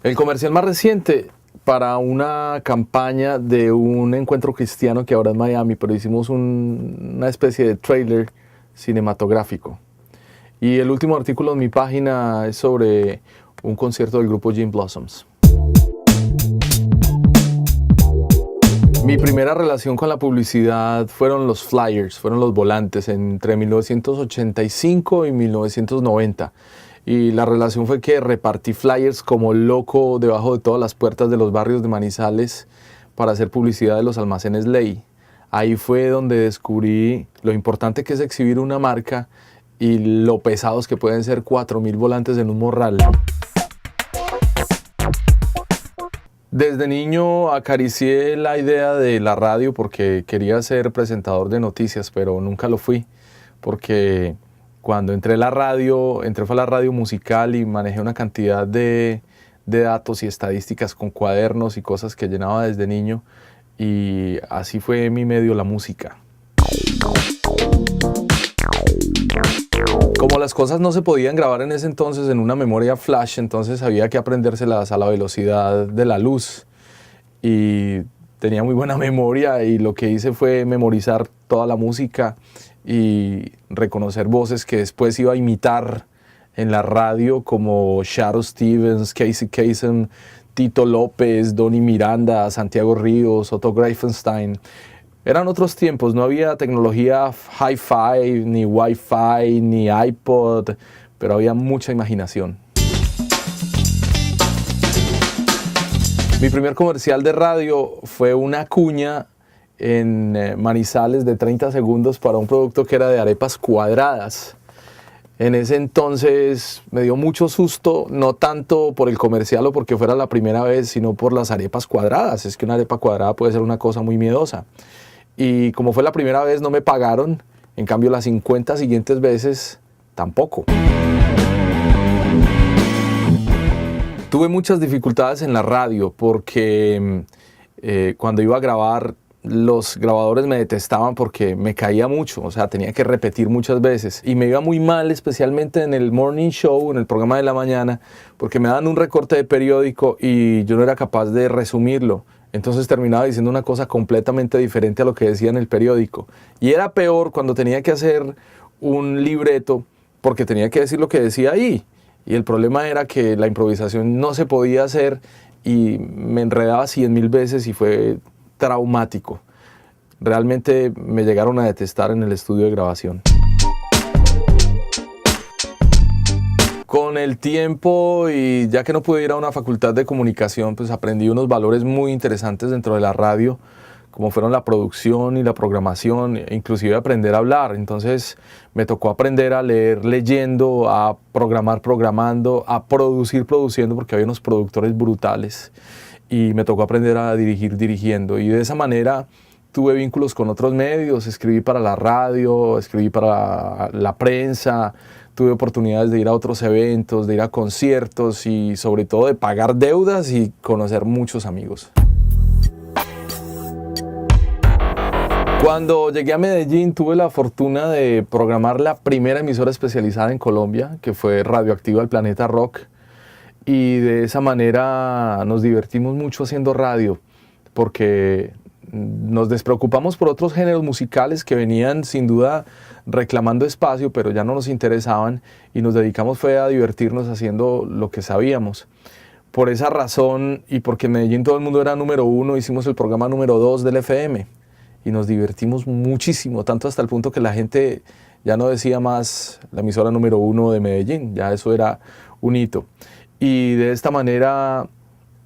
El comercial más reciente para una campaña de un encuentro cristiano que ahora es Miami, pero hicimos una especie de trailer cinematográfico. Y el último artículo en mi página es sobre un concierto del grupo Gin Blossoms. Mi primera relación con la publicidad fueron los flyers, fueron los volantes entre 1985 y 1990. Y la relación fue que repartí flyers como loco debajo de todas las puertas de los barrios de Manizales para hacer publicidad de los almacenes Ley. Ahí fue donde descubrí lo importante que es exhibir una marca y lo pesados que pueden ser 4.000 volantes en un morral. Desde niño acaricié la idea de la radio porque quería ser presentador de noticias, pero nunca lo fui, porque cuando entré fue a la radio musical y manejé una cantidad de datos y estadísticas con cuadernos y cosas que llenaba desde niño, y así fue mi medio, la música. Como las cosas no se podían grabar en ese entonces en una memoria flash, entonces había que aprendérselas a la velocidad de la luz. Y tenía muy buena memoria y lo que hice fue memorizar toda la música y reconocer voces que después iba a imitar en la radio, como Shadow Stevens, Casey Kasem, Tito López, Donny Miranda, Santiago Ríos, Otto Greifenstein. Eran otros tiempos, no había tecnología hi-fi, ni Wi-Fi, ni iPod, pero había mucha imaginación. Mi primer comercial de radio fue una cuña en Manizales de 30 segundos para un producto que era de arepas cuadradas. En ese entonces me dio mucho susto, no tanto por el comercial o porque fuera la primera vez, sino por las arepas cuadradas. Es que una arepa cuadrada puede ser una cosa muy miedosa. Y como fue la primera vez, no me pagaron. En cambio, las 50 siguientes veces, tampoco. Tuve muchas dificultades en la radio porque cuando iba a grabar, los grabadores me detestaban porque me caía mucho, o sea, tenía que repetir muchas veces. Y me iba muy mal, especialmente en el morning show, en el programa de la mañana, porque me daban un recorte de periódico y yo no era capaz de resumirlo. Entonces terminaba diciendo una cosa completamente diferente a lo que decía en el periódico. Y era peor cuando tenía que hacer un libreto, porque tenía que decir lo que decía ahí. Y el problema era que la improvisación no se podía hacer y me enredaba 100.000 veces y fue traumático. Realmente me llegaron a detestar en el estudio de grabación. Con el tiempo, y ya que no pude ir a una facultad de comunicación, pues aprendí unos valores muy interesantes dentro de la radio, como fueron la producción y la programación, e inclusive aprender a hablar. Entonces me tocó aprender a leer leyendo, a programar programando, a producir produciendo, porque había unos productores brutales, y me tocó aprender a dirigir dirigiendo. Y de esa manera tuve vínculos con otros medios, escribí para la radio, escribí para la prensa, tuve oportunidades de ir a otros eventos, de ir a conciertos y sobre todo de pagar deudas y conocer muchos amigos. Cuando llegué a Medellín tuve la fortuna de programar la primera emisora especializada en Colombia, que fue Radioactiva El Planeta Rock, y de esa manera nos divertimos mucho haciendo radio, porque nos despreocupamos por otros géneros musicales que venían sin duda reclamando espacio, pero ya no nos interesaban, y nos dedicamos fue a divertirnos haciendo lo que sabíamos. Por esa razón, y porque en Medellín todo el mundo era número 1, hicimos el programa número 2 del FM y nos divertimos muchísimo, tanto hasta el punto que la gente ya no decía más la emisora número 1 de Medellín, ya eso era un hito. Y de esta manera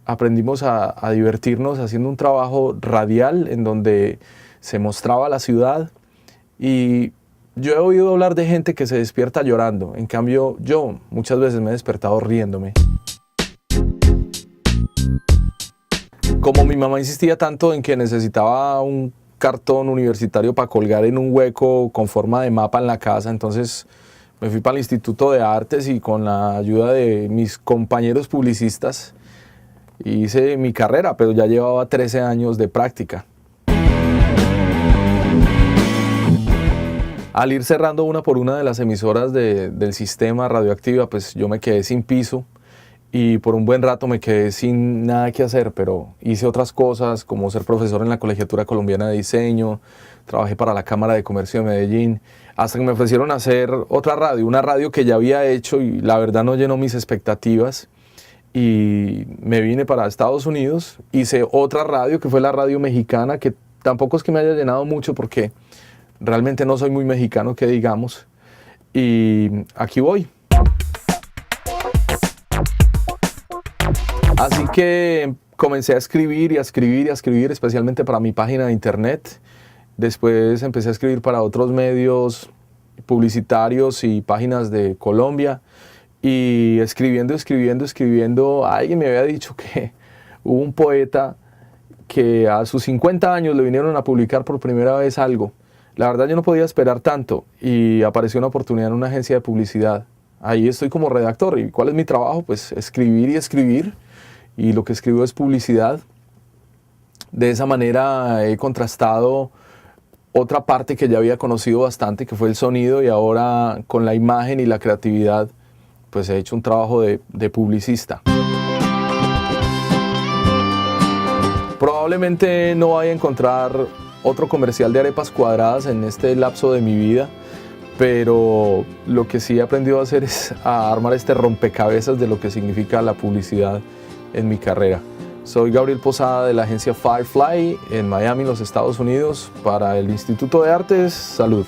aprendimos a divertirnos haciendo un trabajo radial en donde se mostraba la ciudad, y yo he oído hablar de gente que se despierta llorando. En cambio, yo muchas veces me he despertado riéndome. Como mi mamá insistía tanto en que necesitaba un cartón universitario para colgar en un hueco con forma de mapa en la casa, entonces me fui para el Instituto de Artes y con la ayuda de mis compañeros publicistas hice mi carrera, pero ya llevaba 13 años de práctica. Al ir cerrando una por una de las emisoras del sistema Radioactiva, pues yo me quedé sin piso y por un buen rato me quedé sin nada que hacer, pero hice otras cosas como ser profesor en la Colegiatura Colombiana de Diseño, trabajé para la Cámara de Comercio de Medellín, hasta que me ofrecieron hacer otra radio, una radio que ya había hecho y la verdad no llenó mis expectativas. Y me vine para Estados Unidos, hice otra radio que fue la radio mexicana, que tampoco es que me haya llenado mucho porque realmente no soy muy mexicano, que digamos, y aquí voy. Así que comencé a escribir y a escribir y a escribir, especialmente para mi página de internet. Después empecé a escribir para otros medios publicitarios y páginas de Colombia. Y escribiendo, alguien me había dicho que hubo un poeta que a sus 50 años le vinieron a publicar por primera vez algo. La verdad yo no podía esperar tanto y apareció una oportunidad en una agencia de publicidad. Ahí estoy como redactor. ¿Y cuál es mi trabajo? Pues escribir y escribir. Y lo que escribo es publicidad. De esa manera he contrastado otra parte que ya había conocido bastante, que fue el sonido, y ahora con la imagen y la creatividad pues he hecho un trabajo de publicista. Probablemente no vaya a encontrar otro comercial de arepas cuadradas en este lapso de mi vida, pero lo que sí he aprendido a hacer es a armar este rompecabezas de lo que significa la publicidad en mi carrera. Soy Gabriel Posada de la agencia Firefly en Miami, los Estados Unidos, para el Instituto de Artes. Salud.